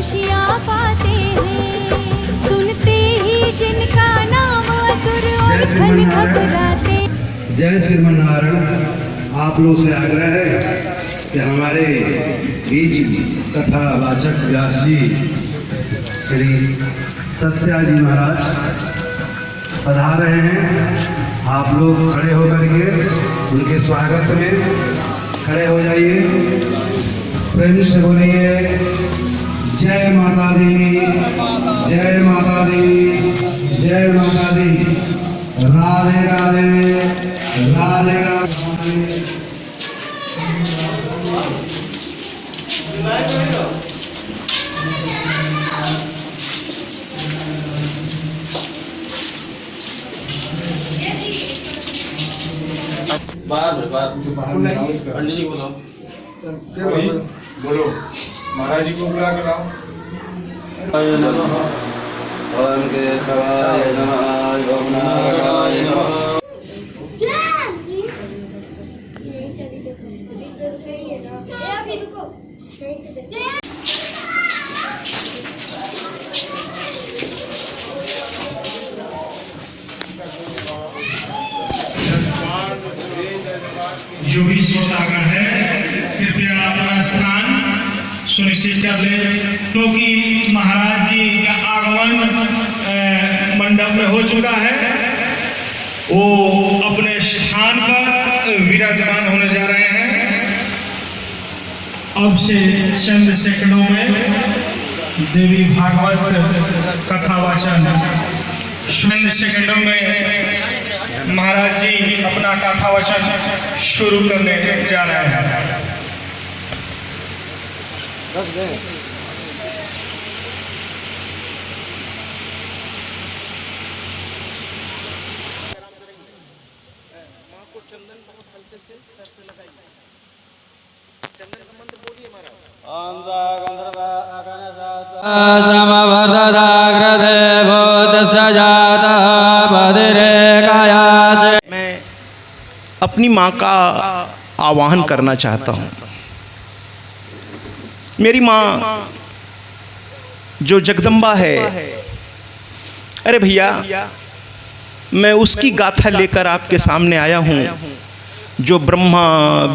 खुशियाँ पाते हैं। सुनते ही जिनका नाम असुर और खल घबराते। जय श्रीमन्नारायण। आप लोगों से आग्रह है कि हमारे बीच कथा वाचक व्यास जी श्री सत्या जी महाराज पधार रहे हैं। आप लोग खड़े होकर के उनके स्वागत में खड़े हो जाइए। प्रेम से बोलिए जय माता दी, जय माता दी, जय माता दी। राधे राधे, राधे राधे। पंडित जी बोलो, बोलो महाराज जी को बुला के लाओ। ओम केशवाय नमः, ओम नारायणाय नमः। जो भी श्रोतागण है कृपया अपना स्थान सुनिश्चित कर ले, क्योंकि महाराज जी का आगमन मंडप में हो चुका है। वो अपने स्थान पर विराजमान होने जा रहे हैं। अब से चंद सेकंडों में देवी भागवत कथा वाचन, चंद सेकंडों में महाराज जी अपना कथा वचन शुरू करने जा रहे हैं। मैं अपनी माँ का आवाहन करना चाहता हूँ। मेरी माँ जो जगदम्बा है, अरे भैया मैं उसकी गाथा लेकर आपके सामने आया हूँ जो ब्रह्मा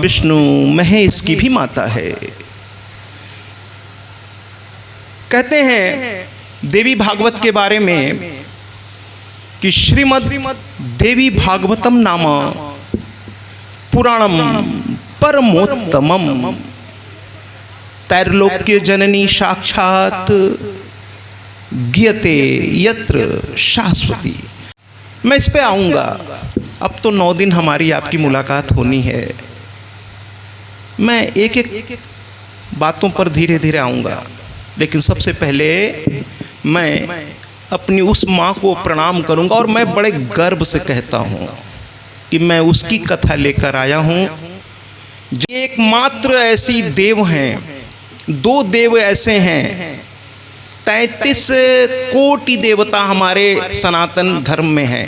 विष्णु महेश की भी माता है। कहते हैं देवी भागवत के बारे में कि श्रीमद् देवी भागवतम नाम पुराणम परमोत्तमम त्रैलोक्य जननी साक्षात गीयते यत्र शाश्वती। मैं इस पे आऊँगा। अब तो 9 दिन हमारी आपकी मुलाकात होनी है। मैं एक एक बातों पर धीरे धीरे आऊँगा, लेकिन सबसे पहले मैं अपनी उस माँ को प्रणाम करूँगा। और मैं बड़े गर्व से कहता हूँ कि मैं उसकी कथा लेकर आया हूँ। एकमात्र ऐसी देव हैं, 2 देव ऐसे हैं, 33 कोटि देवता हमारे सनातन धर्म में हैं।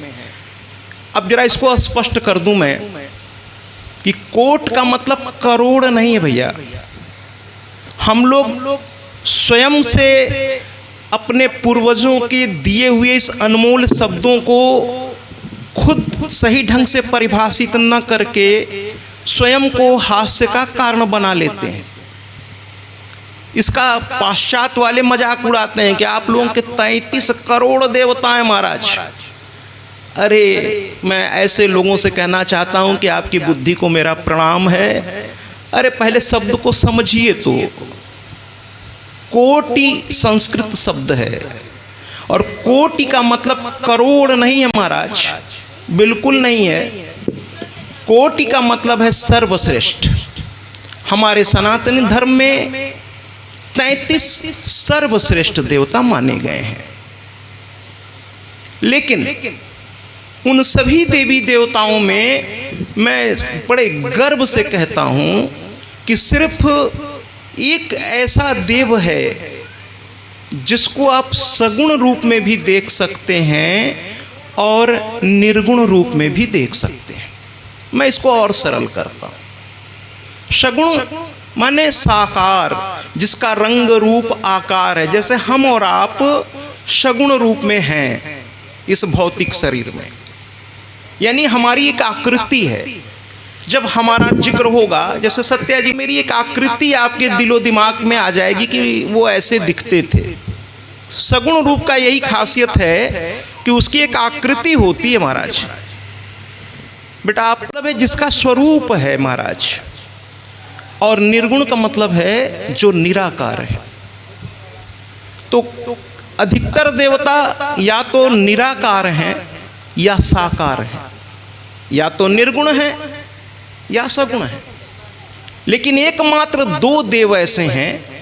अब जरा इसको स्पष्ट कर दूं मैं कि कोट का मतलब करोड़ नहीं है भैया। हम लोग स्वयं से अपने पूर्वजों के दिए हुए इस अनमोल शब्दों को खुद सही ढंग से परिभाषित न करके स्वयं को हास्य का कारण बना लेते हैं। इसका पाश्चात्य वाले मजाक उड़ाते हैं कि आप लोगों के 33 करोड़ देवता हैं महाराज। अरे मैं ऐसे लोगों से कहना चाहता हूं कि आपकी बुद्धि को मेरा प्रणाम है। अरे पहले शब्द को समझिए। तो कोटि संस्कृत शब्द है और कोटि का मतलब करोड़ नहीं है महाराज, बिल्कुल नहीं है। कोटि का मतलब है सर्वश्रेष्ठ। हमारे सनातनी धर्म में 33 सर्वश्रेष्ठ देवता माने गए हैं। लेकिन उन सभी देवी देवताओं में मैं बड़े गर्व से कहता हूं कि सिर्फ एक ऐसा देव है जिसको आप सगुण रूप में भी देख सकते हैं और निर्गुण रूप में भी देख सकते हैं। मैं इसको और सरल करता हूं। सगुण माने साकार, जिसका रंग रूप आकार है। जैसे हम और आप सगुण रूप में हैं इस भौतिक शरीर में, यानी हमारी एक आकृति है। जब हमारा जिक्र होगा, जैसे सत्या जी, मेरी एक आकृति आपके दिलो दिमाग में आ जाएगी कि वो ऐसे दिखते थे। सगुण रूप का यही खासियत है कि उसकी एक आकृति होती है महाराज। बेटा आप मतलब है जिसका स्वरूप है महाराज, और निर्गुण का मतलब है जो निराकार है। तो अधिकतर देवता या तो निराकार हैं या साकार हैं, या तो निर्गुण हैं या सगुण हैं। लेकिन एकमात्र दो देव ऐसे हैं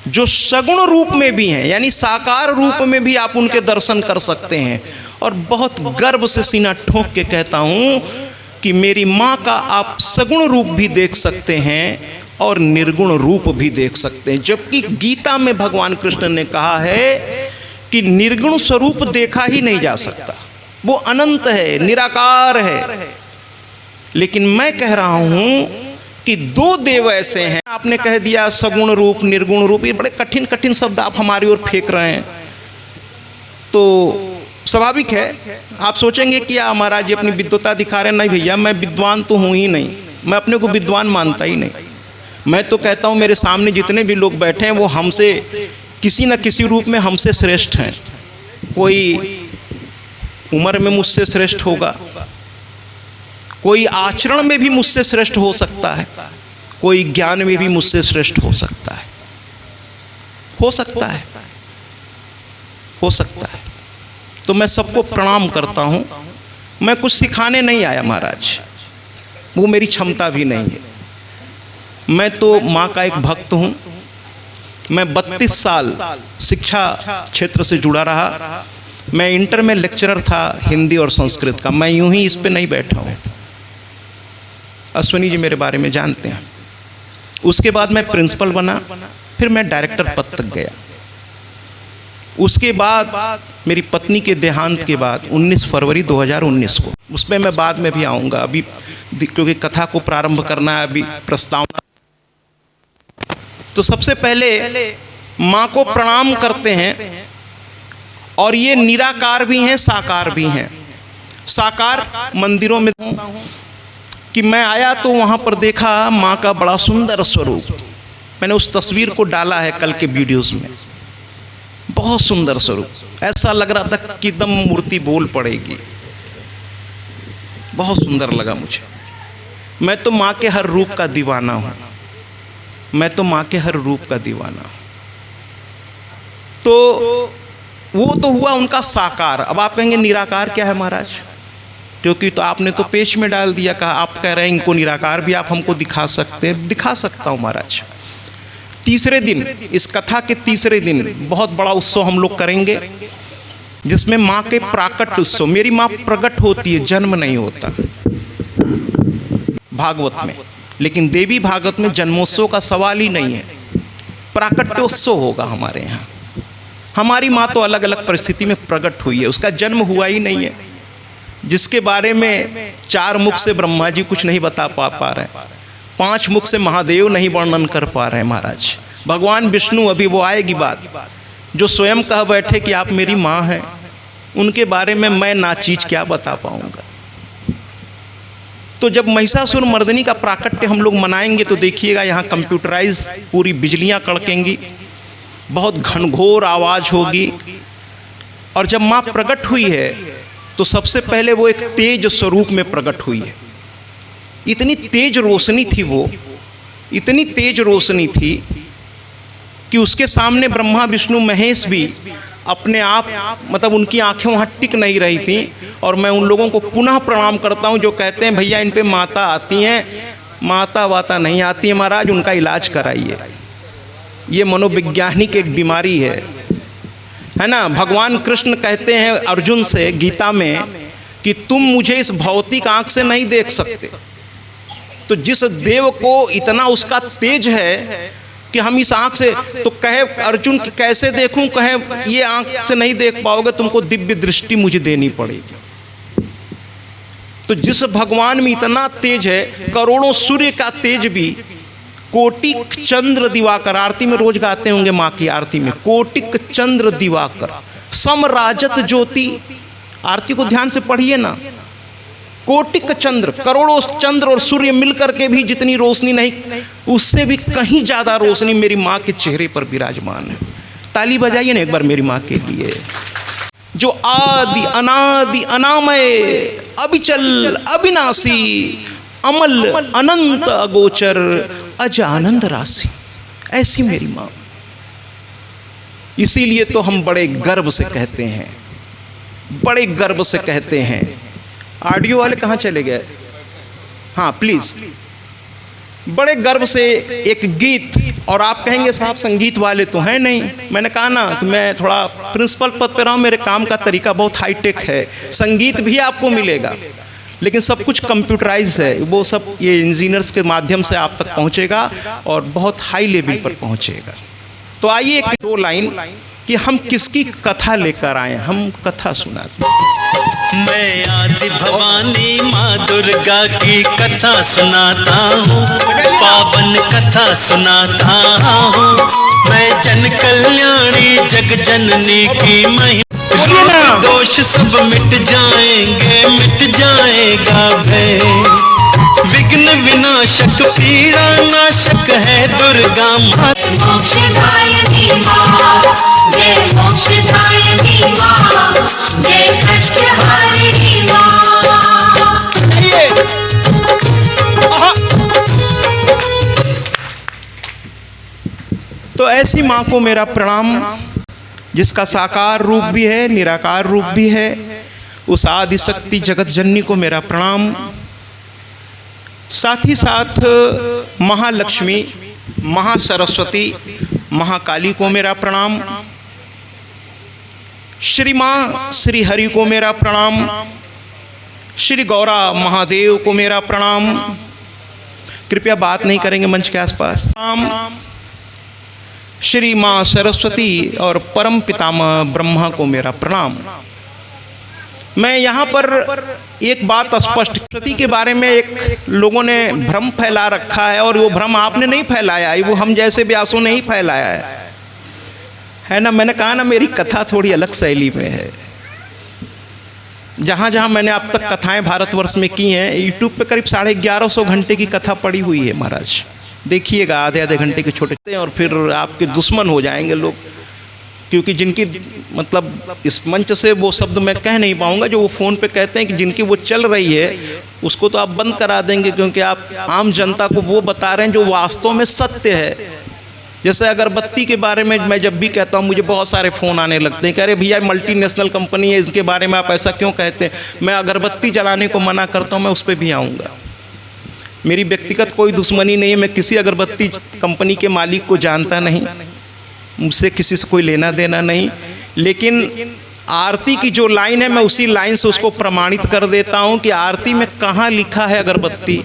जो सगुण रूप में भी हैं, यानी साकार रूप में भी आप उनके दर्शन कर सकते हैं। और बहुत गर्व से सीना ठोक के कहता हूं कि मेरी माँ का आप सगुण रूप भी देख सकते हैं और निर्गुण रूप भी देख सकते हैं। जबकि गीता में भगवान कृष्ण ने कहा है कि निर्गुण स्वरूप देखा ही नहीं जा सकता, वो अनंत है, निराकार है। लेकिन मैं कह रहा हूं कि दो देव ऐसे हैं। आपने कह दिया सगुण रूप, निर्गुण रूप, ये बड़े कठिन कठिन शब्द आप हमारी ओर फेंक रहे हैं। तो स्वाभाविक है आप सोचेंगे कि महाराज जी अपनी विद्वता दिखा रहे हैं। नहीं भैया, मैं विद्वान तो हूँ ही नहीं, मैं अपने को विद्वान मानता ही नहीं। मैं तो कहता हूँ मेरे सामने जितने भी लोग बैठे हैं वो हमसे किसी न किसी रूप में हमसे श्रेष्ठ हैं। कोई उम्र में मुझसे श्रेष्ठ होगा, कोई आचरण में भी मुझसे श्रेष्ठ हो सकता है, कोई ज्ञान में भी मुझसे श्रेष्ठ हो सकता है, हो सकता है, हो सकता है। तो मैं सबको प्रणाम करता हूँ। मैं कुछ सिखाने नहीं आया महाराज, वो मेरी क्षमता भी नहीं है। मैं तो माँ का एक भक्त हूँ। मैं 32 साल शिक्षा क्षेत्र से जुड़ा रहा। मैं इंटर में लेक्चरर था हिंदी और संस्कृत का। मैं यूं ही इस पे नहीं बैठा हूँ। अश्विनी जी मेरे बारे में जानते हैं। उसके बाद मैं प्रिंसिपल बना, फिर मैं डायरेक्टर पद तक गया। उसके बाद मेरी पत्नी के देहांत के बाद 19 फरवरी 2019 को, उसमें मैं बाद में भी आऊँगा, अभी क्योंकि कथा को प्रारंभ करना है, अभी प्रस्तावना। तो सबसे पहले माँ को प्रणाम करते हैं। और ये निराकार भी हैं, साकार भी हैं। साकार मंदिरों में कि मैं आया तो वहाँ पर देखा माँ का बड़ा सुंदर स्वरूप। मैंने उस तस्वीर को डाला है कल के वीडियोस में। बहुत सुंदर स्वरूप, ऐसा लग रहा था कि एकदम मूर्ति बोल पड़ेगी। बहुत सुंदर लगा मुझे। मैं तो माँ के हर रूप का दीवाना हूँ, मैं तो माँ के हर रूप का दीवाना हूँ। तो वो तो हुआ उनका साकार। अब आप कहेंगे निराकार क्या है महाराज? क्योंकि तो आपने तो पेश में डाल दिया, कहा आप कह रहे हैं इनको निराकार भी आप हमको दिखा सकते हैं। दिखा सकता हूँ महाराज। तीसरे दिन, इस कथा के तीसरे दिन बहुत बड़ा उत्सव हम लोग करेंगे, जिसमें माँ के प्राकट उत्सव। मेरी माँ प्रकट होती है, जन्म नहीं होता भागवत में। लेकिन देवी भागवत में जन्मोत्सव का सवाल ही नहीं है, प्राकट्योत्सव होगा हमारे यहाँ। हमारी माँ तो अलग अलग परिस्थिति में प्रकट हुई है, उसका जन्म हुआ ही नहीं है, जिसके बारे में 4 मुख से ब्रह्मा जी कुछ नहीं बता पा रहे, 5 मुख से महादेव नहीं वर्णन कर पा रहे हैं महाराज। भगवान विष्णु, अभी वो आएगी बात, जो स्वयं कह बैठे कि आप मेरी माँ हैं, उनके बारे में मैं नाचीज क्या बता पाऊंगा। तो जब महिषासुर मर्दिनी का प्राकट्य हम लोग मनाएंगे तो देखिएगा यहाँ कंप्यूटराइज पूरी बिजलियाँ कड़केंगी, बहुत घनघोर आवाज़ होगी। और जब माँ प्रकट हुई है तो सबसे पहले वो एक तेज स्वरूप में प्रकट हुई है। इतनी तेज रोशनी थी वो, इतनी तेज रोशनी थी कि उसके सामने ब्रह्मा विष्णु महेश भी अपने आप, मतलब उनकी आंखें वहाँ टिक नहीं रही थी। और मैं उन लोगों को पुनः प्रणाम करता हूँ जो कहते हैं भैया इन पे माता आती हैं। माता वाता नहीं आती है महाराज, उनका इलाज कराइए। ये मनोवैज्ञानिक एक बीमारी है ना। भगवान कृष्ण कहते हैं अर्जुन से गीता में कि तुम मुझे इस भौतिक आंख से नहीं देख सकते। तो जिस देव को इतना उसका तेज है कि हम इस आंख से, तो कहे अर्जुन कैसे देखूं, कहे ये आंख से नहीं देख पाओगे, तुमको दिव्य दृष्टि मुझे देनी पड़ेगी। तो जिस भगवान में इतना तेज है, करोड़ों सूर्य का तेज भी कोटिक चंद्र दिवाकर, आरती में रोज गाते होंगे माँ की आरती में, कोटिक चंद्र दिवाकर समराजत ज्योति। आरती को ध्यान से पढ़िए ना, कोटिक चंद्र, करोड़ों चंद्र और सूर्य मिलकर के भी जितनी रोशनी नहीं, उससे भी कहीं ज्यादा रोशनी मेरी माँ के चेहरे पर विराजमान है। ताली बजाइए ना एक बार मेरी माँ के लिए, जो आदि अनादि अनामय अविचल अविनाशी अमल अनंत अगोचर अज आनंद राशि, ऐसी मेरी माँ। इसीलिए तो हम बड़े गर्व से कहते हैं, बड़े गर्व से कहते हैं। ऑडियो वाले कहाँ चले गए? हाँ प्लीज, बड़े गर्व से एक गीत। और आप कहेंगे साहब संगीत वाले तो हैं नहीं। मैंने कहा ना कि मैं थोड़ा प्रिंसिपल पद पर रहा हूँ, मेरे काम का तरीका बहुत हाईटेक है। संगीत भी आपको मिलेगा लेकिन सब कुछ कंप्यूटराइज है, वो सब ये इंजीनियर्स के माध्यम से आप तक पहुँचेगा और बहुत हाई लेवल पर पहुँचेगा। तो आइए एक दो लाइन कि हम किसकी कथा लेकर आए, हम कथा सुनाते हैं। मैं आदि भवानी माँ दुर्गा की कथा सुनाता हूँ, पावन कथा सुनाता हूँ। मैं जन कल्याणी जग जननी की महिमा, दोष सब मिट जाएंगे, मिट जाएगा भय। विघ्न विनाशक पीड़ा नाशक है दुर्गा माँ। मोक्षदायिनी माँ, जय मोक्षदायिनी माँ, जय कष्टहारिणी माँ। तो ऐसी माँ को मेरा प्रणाम, जिसका साकार रूप भी है निराकार रूप भी है। उस आदि शक्ति जगत जननी को मेरा प्रणाम। साथ ही साथ महालक्ष्मी, महासरस्वती, महाकाली को मेरा प्रणाम। श्री माँ श्री हरि को मेरा प्रणाम। श्री गौरा महादेव को मेरा प्रणाम। कृपया बात नहीं करेंगे मंच के आसपास। श्री माँ सरस्वती और परम पितामह ब्रह्मा को मेरा प्रणाम। मैं यहाँ पर एक बात स्पष्ट, सरस्वती के बारे में एक लोगों ने भ्रम फैला रखा है और वो भ्रम आपने नहीं फैलाया है, वो हम जैसे व्यासों ने ही फैलाया है ना। मैंने कहा ना मेरी कथा थोड़ी अलग शैली में है। जहाँ जहाँ मैंने अब तक कथाएं भारतवर्ष में की हैं, यूट्यूब पे करीब 1150 घंटे की कथा पड़ी हुई है महाराज। देखिएगा आधे आधे घंटे के छोटे, और फिर आपके दुश्मन हो जाएंगे लोग, क्योंकि जिनकी मतलब इस मंच से वो शब्द मैं कह नहीं पाऊंगा जो वो फ़ोन पे कहते हैं कि जिनकी वो चल रही है उसको तो आप बंद करा देंगे, क्योंकि आप आम जनता को वो बता रहे हैं जो वास्तव में सत्य है। जैसे अगरबत्ती के बारे में मैं जब भी कहता हूँ मुझे बहुत सारे फ़ोन आने लगते हैं, कह रहे भैया मल्टीनेशनल कंपनी है, इसके बारे में आप ऐसा क्यों कहते हैं। मैं अगरबत्ती जलाने को मना करता हूँ, मैं उस पर भी आऊँगा। मेरी व्यक्तिगत कोई दुश्मनी नहीं है, मैं किसी अगरबत्ती कंपनी के मालिक को जानता नहीं, मुझसे किसी से कोई लेना देना नहीं। लेकिन आरती की जो लाइन है मैं उसी लाइन से उसको प्रमाणित कर देता हूँ कि आरती में कहाँ लिखा है अगरबत्ती।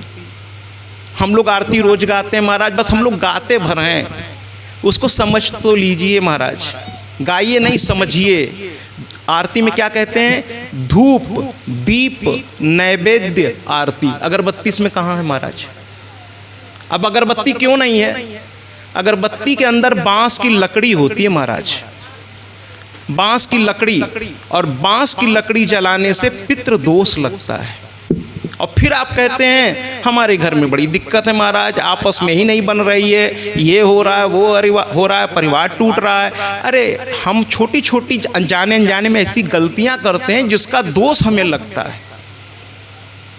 हम लोग आरती रोज गाते हैं महाराज, बस हम लोग गाते भर हैं, उसको समझ तो लीजिए महाराज, गाइए नहीं समझिए। आरती में क्या कहते हैं? धूप दीप नैवेद्य आरती। अगरबत्ती इसमें कहाँ है महाराज? अब अगरबत्ती क्यों नहीं है? अगरबत्ती के अंदर बांस की लकड़ी होती है महाराज, बांस की लकड़ी, और बांस की लकड़ी जलाने से पितृ दोष लगता है। और फिर आप कहते हैं हमारे घर में बड़ी दिक्कत है महाराज, आपस में ही नहीं बन रही है, ये हो रहा है वो हो रहा है, परिवार टूट रहा है। अरे हम छोटी छोटी अनजाने अनजाने में ऐसी गलतियां करते हैं जिसका दोष हमें लगता है।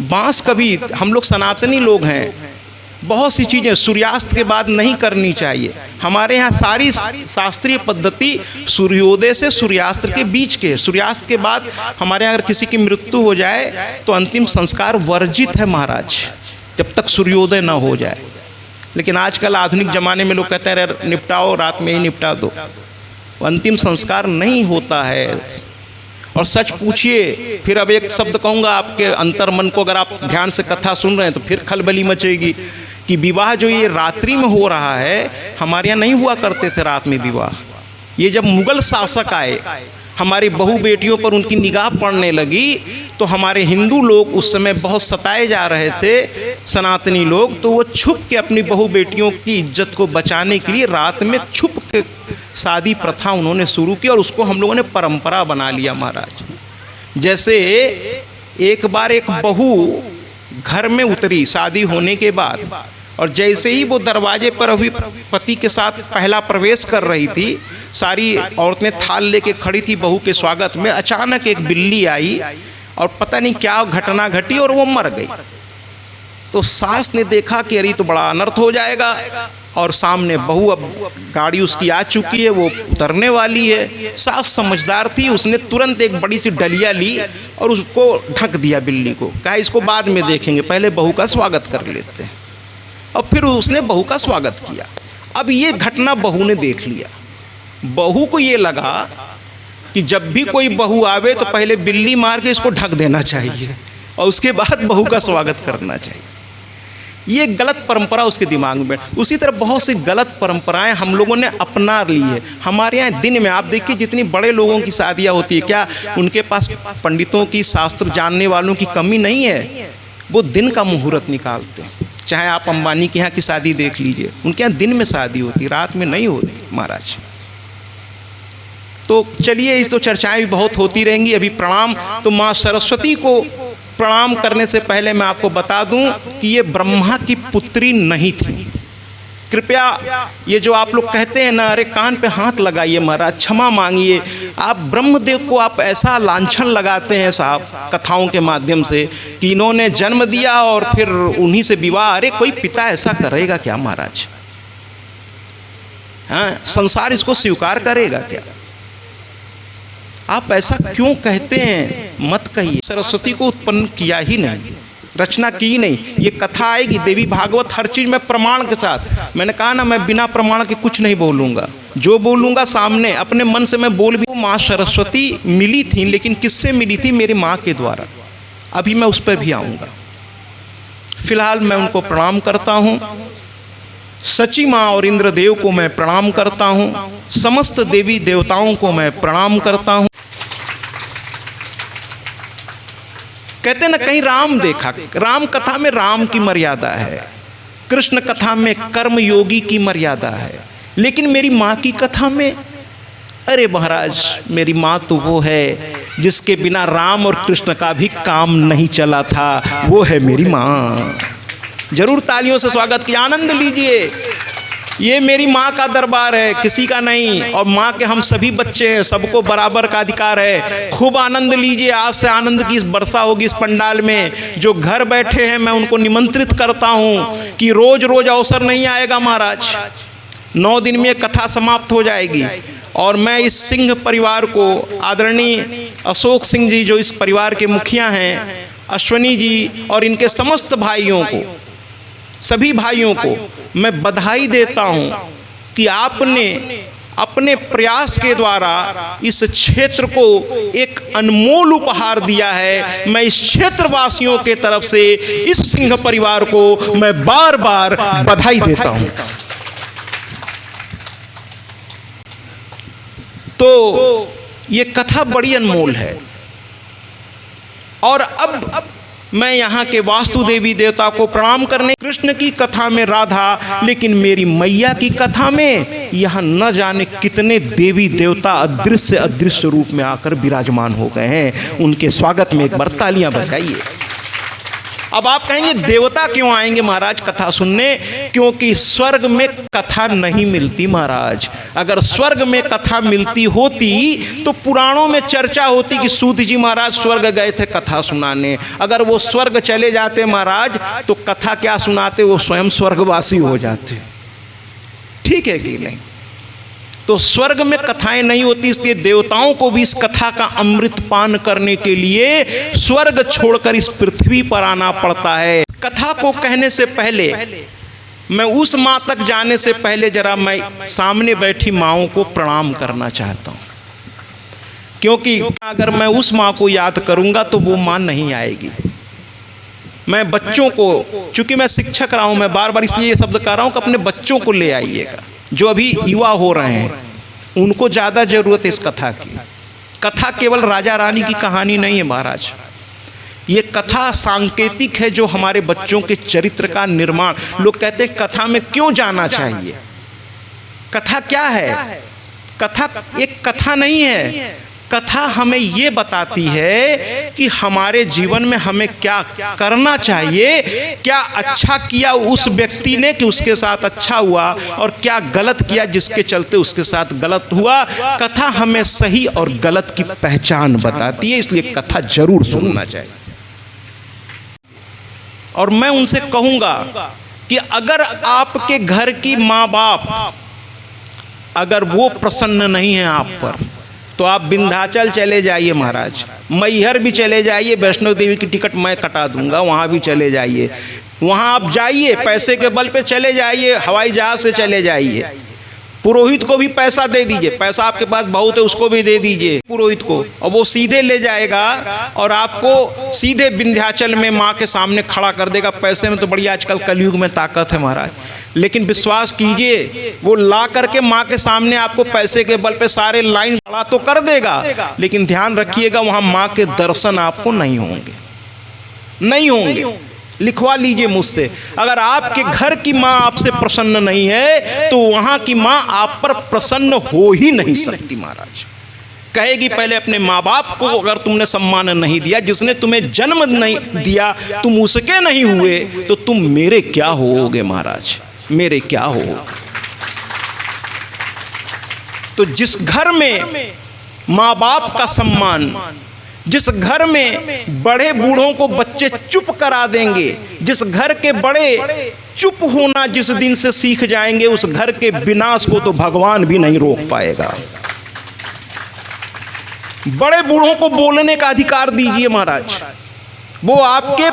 बांस कभी, हम लोग सनातनी लोग हैं, बहुत सी चीज़ें सूर्यास्त के बाद नहीं करनी चाहिए। हमारे यहाँ सारी शास्त्रीय पद्धति सूर्योदय से सूर्यास्त के बीच के, सूर्यास्त के बाद हमारे यहाँ अगर किसी की मृत्यु हो जाए तो अंतिम संस्कार वर्जित है महाराज, जब तक सूर्योदय न हो जाए। लेकिन आजकल आधुनिक ज़माने में लोग कहते हैं निपटाओ, रात में ही निपटा दो, अंतिम संस्कार नहीं होता है। और सच पूछिए, फिर अब एक शब्द कहूँगा आपके अंतर मन को, अगर आप ध्यान से कथा सुन रहे हैं तो फिर खलबली मचेगी कि विवाह जो ये रात्रि में हो रहा है, हमारे यहाँ नहीं हुआ करते थे रात में विवाह। ये जब मुगल शासक आए हमारी बहू बेटियों पर उनकी निगाह पड़ने लगी, तो हमारे हिंदू लोग उस समय बहुत सताए जा रहे थे, सनातनी लोग, तो वो छुप के अपनी बहू बेटियों की इज्जत को बचाने के लिए रात में छुप के शादी प्रथा उन्होंने शुरू की, और उसको हम लोगों ने परंपरा बना लिया महाराज। जैसे एक बार एक बहू घर में उतरी शादी होने के बाद, और जैसे ही वो दरवाजे पर अभी पति के साथ पहला प्रवेश कर रही थी, सारी औरतें थाल लेके खड़ी थी बहू के स्वागत में, अचानक एक बिल्ली आई और पता नहीं क्या घटना घटी और वो मर गई। तो सास ने देखा कि अरे तो बड़ा अनर्थ हो जाएगा, और सामने बहू, अब गाड़ी उसकी आ चुकी है, वो उतरने वाली है। सास समझदार थी, उसने तुरंत एक बड़ी सी डलिया ली और उसको ढक दिया बिल्ली को, कहा इसको बाद में देखेंगे, पहले बहू का स्वागत कर लेते हैं। और फिर उसने बहू का स्वागत किया। अब ये घटना बहू ने देख लिया। बहू को ये लगा कि जब भी कोई बहू आवे तो पहले बिल्ली मार के इसको ढक देना चाहिए और उसके बाद बहू का स्वागत करना चाहिए। ये गलत परंपरा उसके दिमाग में। उसी तरह बहुत सी गलत परंपराएं हम लोगों ने अपना ली है। हमारे यहाँ दिन में आप देखिए जितनी बड़े लोगों की शादियाँ होती है, क्या उनके पास पंडितों की, शास्त्र जानने वालों की कमी नहीं है? वो दिन का मुहूर्त निकालते हैं। चाहे आप अंबानी के यहाँ की शादी देख लीजिए, उनके यहाँ दिन में शादी होती, रात में नहीं होती महाराज। तो चलिए, इस तो चर्चाएं भी बहुत होती रहेंगी। अभी प्रणाम, तो माँ सरस्वती को प्रणाम करने से पहले मैं आपको बता दूं कि ये ब्रह्मा की पुत्री नहीं थी। कृपया ये जो आप लोग कहते हैं ना, अरे कान पे हाथ लगाइए महाराज, क्षमा मांगिए। आप ब्रह्मदेव को आप ऐसा लांछन लगाते हैं साहब कथाओं के माध्यम से कि इन्होंने जन्म दिया और फिर उन्हीं से विवाह। अरे कोई पिता ऐसा करेगा क्या महाराज? हाँ, संसार इसको स्वीकार करेगा क्या? आप ऐसा क्यों कहते हैं? मत कहिए। सरस्वती को उत्पन्न किया ही नहीं, रचना की नहीं। ये कथा आएगी देवी भागवत, हर चीज़ में प्रमाण के साथ। मैंने कहा ना, मैं बिना प्रमाण के कुछ नहीं बोलूँगा। जो बोलूँगा सामने अपने मन से मैं बोल भी। माँ सरस्वती मिली थी, लेकिन किससे मिली थी? मेरी माँ के द्वारा। अभी मैं उस पर भी आऊँगा। फिलहाल मैं उनको प्रणाम करता हूँ। सची माँ और इंद्रदेव को मैं प्रणाम करता हूँ। समस्त देवी देवताओं को मैं प्रणाम करता हूँ। कहते ना, कहीं राम देखा, राम कथा में राम की मर्यादा है, कृष्ण कथा में कर्म योगी की मर्यादा है, लेकिन मेरी माँ की कथा में, अरे महाराज, मेरी माँ तो वो है जिसके बिना राम और कृष्ण का भी काम नहीं चला था। वो है मेरी माँ। जरूर तालियों से स्वागत किया, आनंद लीजिए। ये मेरी माँ का दरबार है, किसी का नहीं। और माँ के हम सभी बच्चे हैं, सबको बराबर का अधिकार है। खूब आनंद लीजिए। आज से आनंद की वर्षा होगी इस पंडाल में। जो घर बैठे हैं मैं उनको निमंत्रित करता हूँ कि रोज रोज अवसर नहीं आएगा महाराज। 9 दिन में कथा समाप्त हो जाएगी। और मैं इस सिंह परिवार को, आदरणीय अशोक सिंह जी जो इस परिवार के मुखिया हैं, अश्वनी जी और इनके समस्त भाइयों को, सभी भाइयों को मैं बधाई देता हूं कि आपने अपने प्रयास के द्वारा इस क्षेत्र को एक अनमोल उपहार दिया है। मैं इस क्षेत्रवासियों के तरफ से इस सिंह परिवार को मैं बार बार बधाई देता हूं। तो ये कथा बड़ी अनमोल है। और अब मैं यहाँ के वास्तु देवी देवता को प्रणाम करने, कृष्ण की कथा में राधा, लेकिन मेरी मैया की कथा में यहाँ न जाने कितने देवी देवता अदृश्य रूप में आकर विराजमान हो गए हैं। उनके स्वागत में एक बार तालियां बजाइए। अब आप कहेंगे देवता क्यों आएंगे महाराज कथा सुनने? क्योंकि स्वर्ग में कथा नहीं मिलती महाराज। अगर स्वर्ग में कथा मिलती होती तो पुराणों में चर्चा होती कि सूत जी महाराज स्वर्ग गए थे कथा सुनाने। अगर वो स्वर्ग चले जाते महाराज तो कथा क्या सुनाते, वो स्वयं स्वर्गवासी हो जाते। ठीक है कि नहीं? तो स्वर्ग में कथाएं नहीं होती, इसलिए देवताओं को भी इस कथा का अमृत पान करने के लिए स्वर्ग छोड़कर इस पृथ्वी पर आना पड़ता है। कथा को कहने से पहले, मैं उस माँ तक जाने से पहले जरा मैं सामने बैठी माँओं को प्रणाम करना चाहता हूँ। क्योंकि अगर मैं उस माँ को याद करूँगा तो वो माँ नहीं आएगी। मैं बच्चों को, चूँकि मैं शिक्षक रहा हूँ, मैं बार बार इसलिए ये शब्द कह रहा हूँ कि अपने बच्चों को ले आइएगा। जो अभी युवा हो रहे हैं उनको ज़्यादा ज़रूरत है इस कथा की। कथा केवल राजा रानी की कहानी नहीं है महाराज, ये कथा सांकेतिक है जो हमारे बच्चों के चरित्र का निर्माण। लोग कहते हैं कथा में क्यों जाना चाहिए, कथा क्या है? कथा एक कथा नहीं है, कथा हमें ये बताती है कि हमारे जीवन में हमें क्या करना चाहिए, क्या अच्छा किया उस व्यक्ति ने कि उसके साथ अच्छा हुआ, और क्या गलत किया जिसके चलते उसके साथ गलत हुआ। कथा हमें सही और गलत की पहचान बताती है, इसलिए कथा जरूर सुनना चाहिए। और मैं उनसे कहूंगा कि अगर आपके घर की माँ बाप अगर वो प्रसन्न नहीं है आप पर, तो आप विंध्याचल चले जाइए महाराज, मैहर भी चले जाइए, वैष्णो देवी की टिकट मैं कटा दूंगा, वहाँ भी चले जाइए। वहाँ आप जाइए, पैसे के बल पे चले जाइए, हवाई जहाज से चले जाइए, पुरोहित को भी पैसा दे दीजिए, पैसा आपके पास बहुत है उसको भी दे दीजिए पुरोहित को, और वो सीधे ले जाएगा और आपको सीधे विंध्याचल में माँ के सामने खड़ा कर देगा। पैसे में तो बड़ी आजकल कलयुग में ताकत है महाराज, लेकिन विश्वास कीजिए वो ला करके माँ के सामने आपको पैसे के बल पे सारे लाइन खड़ा तो कर देगा, लेकिन ध्यान रखिएगा वहाँ माँ के दर्शन आपको नहीं होंगे, नहीं होंगे। लिखवा लीजिए मुझसे, अगर आपके घर की माँ आपसे प्रसन्न नहीं है तो वहाँ की माँ आप पर प्रसन्न हो ही नहीं सकती महाराज। कहेगी पहले अपने माँ बाप को अगर तुमने सम्मान नहीं दिया, जिसने तुम्हें जन्म नहीं दिया तुम उसके नहीं हुए, तो तुम मेरे क्या होगे महाराज, मेरे क्या हो। तो जिस घर में माँ बाप का सम्मान, जिस घर में बड़े बूढ़ों को बच्चे चुप करा देंगे, जिस घर के बड़े चुप होना जिस दिन से सीख जाएंगे, उस घर के विनाश को तो भगवान भी नहीं रोक पाएगा। बड़े बूढ़ों को बोलने का अधिकार दीजिए महाराज, वो आपके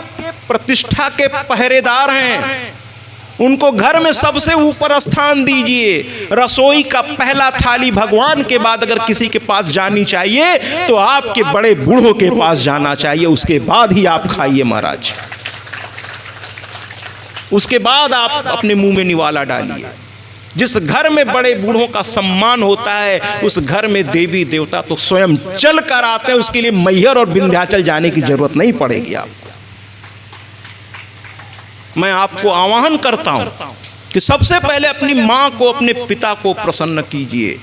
प्रतिष्ठा के पहरेदार हैं, उनको घर में सबसे ऊपर स्थान दीजिए। रसोई का पहला थाली भगवान के बाद अगर किसी के पास जानी चाहिए तो आपके बड़े बूढ़ों के पास जाना चाहिए, उसके बाद ही आप खाइए महाराज, उसके बाद आप अपने मुंह में निवाला डालिए। जिस घर में बड़े बूढ़ों का सम्मान होता है उस घर में देवी देवता तो स्वयं चल कर आते हैं, उसके लिए मैहर और विंध्याचल जाने की जरूरत नहीं पड़ेगी आपको। मैं आपको आह्वान करता हूं कि सबसे पहले अपनी मां को, अपने पिता को प्रसन्न कीजिए,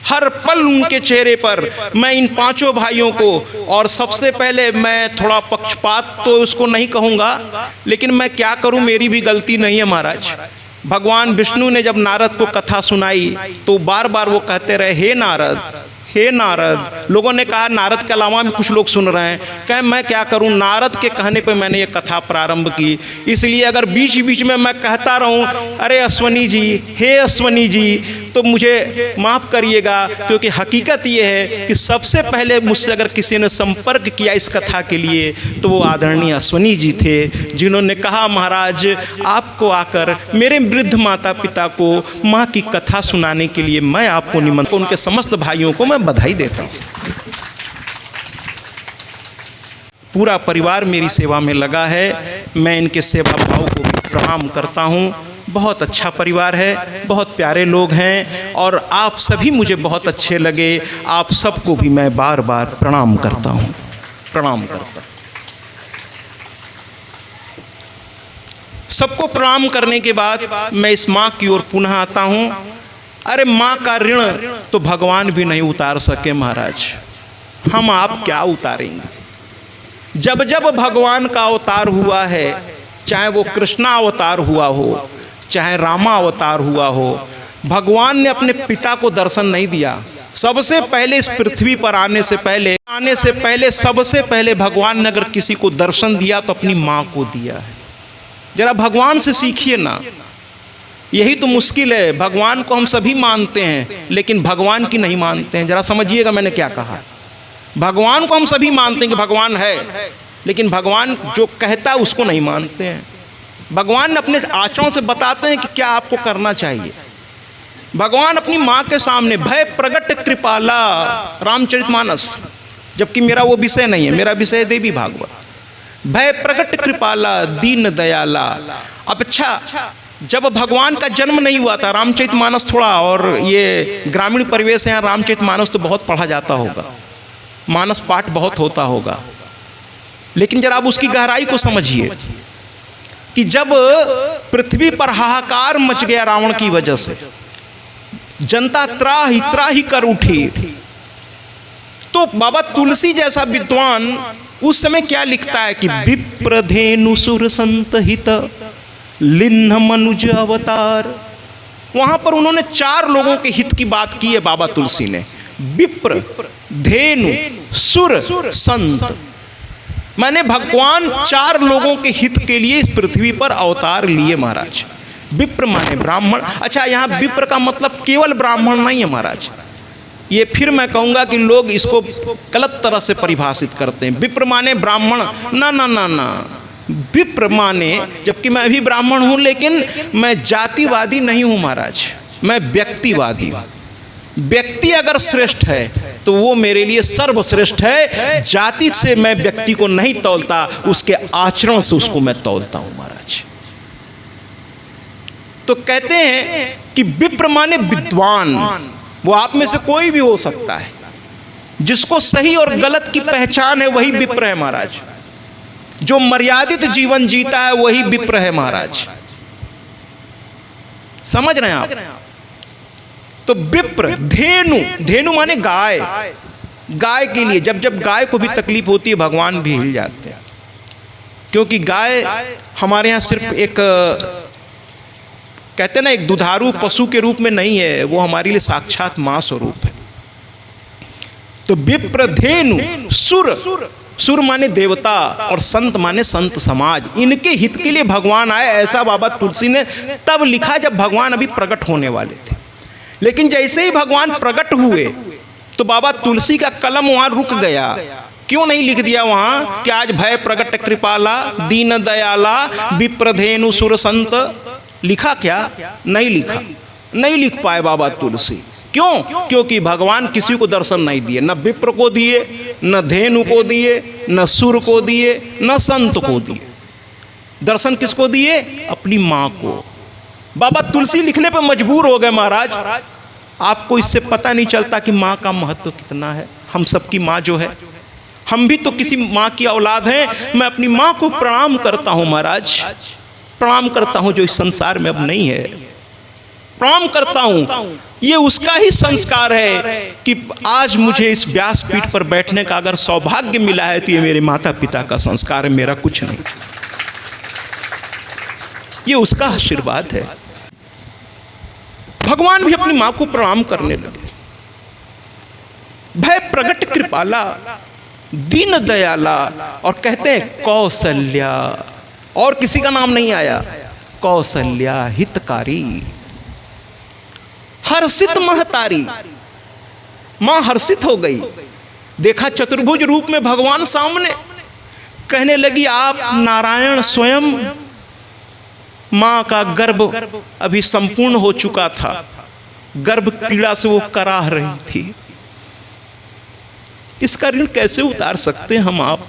हर पल उनके चेहरे पर। मैं इन पांचों भाइयों को, और सबसे पहले मैं थोड़ा पक्षपात तो उसको नहीं कहूंगा, लेकिन मैं क्या करूं, मेरी भी गलती नहीं है महाराज। भगवान विष्णु ने जब नारद को कथा सुनाई तो बार बार वो कहते रहे, हे नारद, हे नारद। लोगों ने कहा नारद के अलावा भी कुछ लोग सुन रहे हैं, कहें मैं क्या करूं, नारद के कहने पे मैंने ये कथा प्रारंभ की। इसलिए अगर बीच बीच में मैं कहता रहूं अरे अश्वनी जी, हे अश्वनी जी, तो मुझे माफ़ करिएगा, क्योंकि हकीकत ये है कि सबसे पहले मुझसे अगर किसी ने संपर्क किया इस कथा के लिए तो वो आदरणीय अश्वनी जी थे, जिन्होंने कहा महाराज आपको आकर मेरे वृद्ध माता पिता को माँ की कथा सुनाने के लिए मैं आपको निमंत्रण, उनके समस्त भाइयों को मैं बधाई देता हूँ। पूरा परिवार मेरी सेवा में लगा है, मैं इनके सेवा भाव को भी प्रणाम करता हूँ। बहुत अच्छा परिवार है, बहुत प्यारे लोग हैं, और आप सभी मुझे बहुत अच्छे लगे। आप सबको भी मैं बार बार प्रणाम करता हूँ, प्रणाम करता हूँ। सबको प्रणाम करने के बाद मैं इस माँ की ओर पुनः आता हूँ। अरे माँ का ऋण तो भगवान भी नहीं उतार सके महाराज, हम आप क्या उतारेंगे। जब जब भगवान का अवतार हुआ है, चाहे वो कृष्णा अवतार हुआ हो, चाहे रामा अवतार हुआ हो, भगवान ने अपने पिता को दर्शन नहीं दिया। सबसे पहले इस पृथ्वी पर आने से पहले सबसे पहले भगवान ने अगर किसी को दर्शन दिया तो अपनी माँ को दिया है। जरा भगवान से सीखिए ना, यही तो मुश्किल है। भगवान को हम सभी मानते हैं लेकिन भगवान की नहीं मानते हैं। जरा समझिएगा मैंने क्या कहा। भगवान को हम सभी मानते हैं कि भगवान है, लेकिन भगवान जो कहता है उसको नहीं मानते हैं। भगवान अपने आचरण से बताते हैं कि क्या आपको करना चाहिए। भगवान अपनी माँ के सामने भय प्रगट कृपाला, रामचरितमानस, जबकि मेरा वो विषय नहीं है, मेरा विषय है देवी भागवत। भय प्रगट कृपाला दीन दयाला। अब अच्छा, जब भगवान का जन्म नहीं हुआ था, रामचरितमानस थोड़ा, और ये ग्रामीण परिवेश है यहाँ रामचरितमानस तो बहुत पढ़ा जाता होगा, मानस पाठ बहुत होता होगा, लेकिन जरा आप उसकी गहराई को समझिए कि जब पृथ्वी पर हाहाकार मच गया रावण की वजह से, जनता त्राही कर उठी, तो बाबा तुलसी जैसा विद्वान उस समय क्या लिखता है कि विप्रधेनु सुर संत हित लिन्ह मनुज अवतार। वहां पर उन्होंने 4 लोगों के हित की बात की है बाबा तुलसी ने, विप्र, धेनु, सुर, संत। मैंने भगवान 4 लोगों के हित के लिए इस पृथ्वी पर अवतार लिए महाराज। विप्र माने ब्राह्मण। अच्छा, यहाँ विप्र का मतलब केवल ब्राह्मण नहीं है महाराज, ये फिर मैं कहूँगा कि लोग इसको गलत तरह से परिभाषित करते हैं। विप्र माने ब्राह्मण, ना ना ना ना, विप्र माने, जबकि मैं भी ब्राह्मण हूँ लेकिन मैं जातिवादी नहीं हूँ महाराज, मैं व्यक्तिवादी हूँ। व्यक्ति अगर श्रेष्ठ है तो वो मेरे लिए सर्वश्रेष्ठ है। जाति से मैं व्यक्ति को नहीं तौलता, उसके आचरण से उसको मैं तौलता हूँ महाराज। तो कहते हैं कि विप्र माने विद्वान, वो आप में से कोई भी हो सकता है, जिसको सही और गलत की पहचान है वही विप्र है महाराज। जो मर्यादित जीवन जीता है वही विप्र है महाराज। समझ रहे हैं आप? तो विप्र, धेनु, धेनु माने गाय। गाय के लिए जब गाय को भी तकलीफ होती है भगवान भी हिल जाते हैं, क्योंकि गाय हमारे यहाँ सिर्फ एक कहते हैं ना, एक दुधारू पशु के रूप में नहीं है, वो हमारे लिए साक्षात मां स्वरूप है। तो विप्र, धेनु, सुर, सुर माने देवता और संत माने संत समाज, इनके हित के लिए भगवान आए, ऐसा बाबा तुलसी ने तब लिखा जब भगवान अभी प्रकट होने वाले थे। लेकिन जैसे ही भगवान प्रकट हुए तो बाबा तुलसी का कलम वहां रुक गया। क्यों नहीं लिख दिया वहां कि आज भय प्रकट कृपाला दीन दयाला विप्रधेनु सुर संत? लिखा क्या? नहीं लिखा, नहीं लिख पाए बाबा तुलसी। क्यों? क्योंकि भगवान किसी को दर्शन नहीं दिए, न विप्र को दिए, न धेनु को दिए, न सुर को दिए, न संत को दिए। दर्शन किसको दिए? अपनी मां को। बाबा तुलसी लिखने पर मजबूर हो गए महाराज। आपको इससे पता नहीं चलता कि मां का महत्व कितना है। हम सबकी मां जो है, हम भी तो किसी मां की औलाद हैं। मैं अपनी मां को प्रणाम करता हूं महाराज, प्रणाम करता हूं जो इस संसार में अब नहीं है, प्रणाम करता हूं। ये उसका ही संस्कार है कि आज मुझे इस व्यासपीठ पर बैठने का अगर सौभाग्य मिला है तो ये मेरे माता पिता का संस्कार है, मेरा कुछ नहीं। ये उसका आशीर्वाद है। भगवान भी अपनी मां को प्रणाम करने लगे। भय प्रगट कृपाला दीन दयाला, और कहते हैं कौशल्या, और किसी का नाम नहीं आया, कौशल्या हितकारी, हर्षित महतारी। मां हर्षित हो गई, देखा चतुर्भुज रूप में भगवान सामने, कहने लगी आप नारायण स्वयं। मां का गर्भ अभी संपूर्ण हो चुका था, गर्भ पीड़ा से वो कराह रही थी। इसका ऋण कैसे उतार सकते हैं हम आप,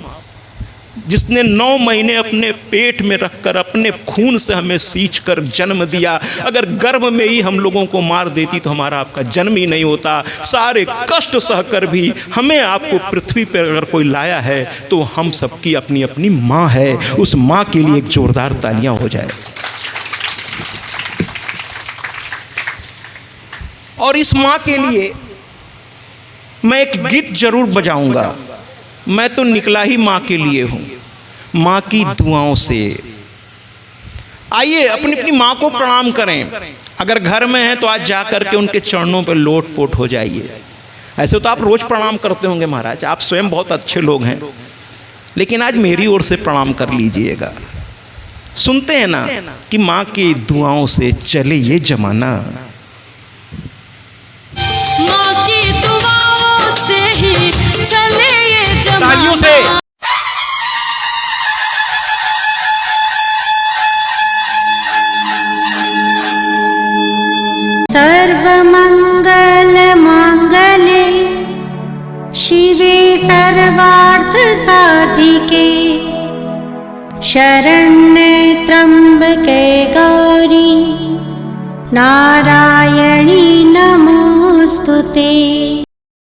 जिसने 9 महीने अपने पेट में रखकर अपने खून से हमें सींचकर जन्म दिया। अगर गर्भ में ही हम लोगों को मार देती तो हमारा आपका जन्म ही नहीं होता। सारे कष्ट सहकर भी हमें आपको पृथ्वी पर अगर कोई लाया है तो हम सबकी अपनी अपनी माँ है। उस माँ के लिए एक जोरदार तालियां हो जाए। और इस माँ के लिए मैं एक गीत जरूर बजाऊंगा। मैं तो निकला ही माँ के लिए हूँ, माँ की दुआओं से। आइए अपनी अपनी माँ को प्रणाम करें। अगर घर में हैं तो आज जा करके उनके चरणों पर लोट पोट हो जाइए। ऐसे तो आप रोज प्रणाम करते होंगे महाराज, आप स्वयं बहुत अच्छे लोग हैं, लेकिन आज मेरी ओर से प्रणाम कर लीजिएगा। सुनते हैं ना कि माँ की दुआओं से चले ये जमाना, माँ की दुआओं से ही चले ये जमाना। तालियों से सर्वमंगल मांगल्ये शिवे सर्वार्थ साधिके शरण्ये त्र्यंबके गौरी नारायणी नमोस्तुते।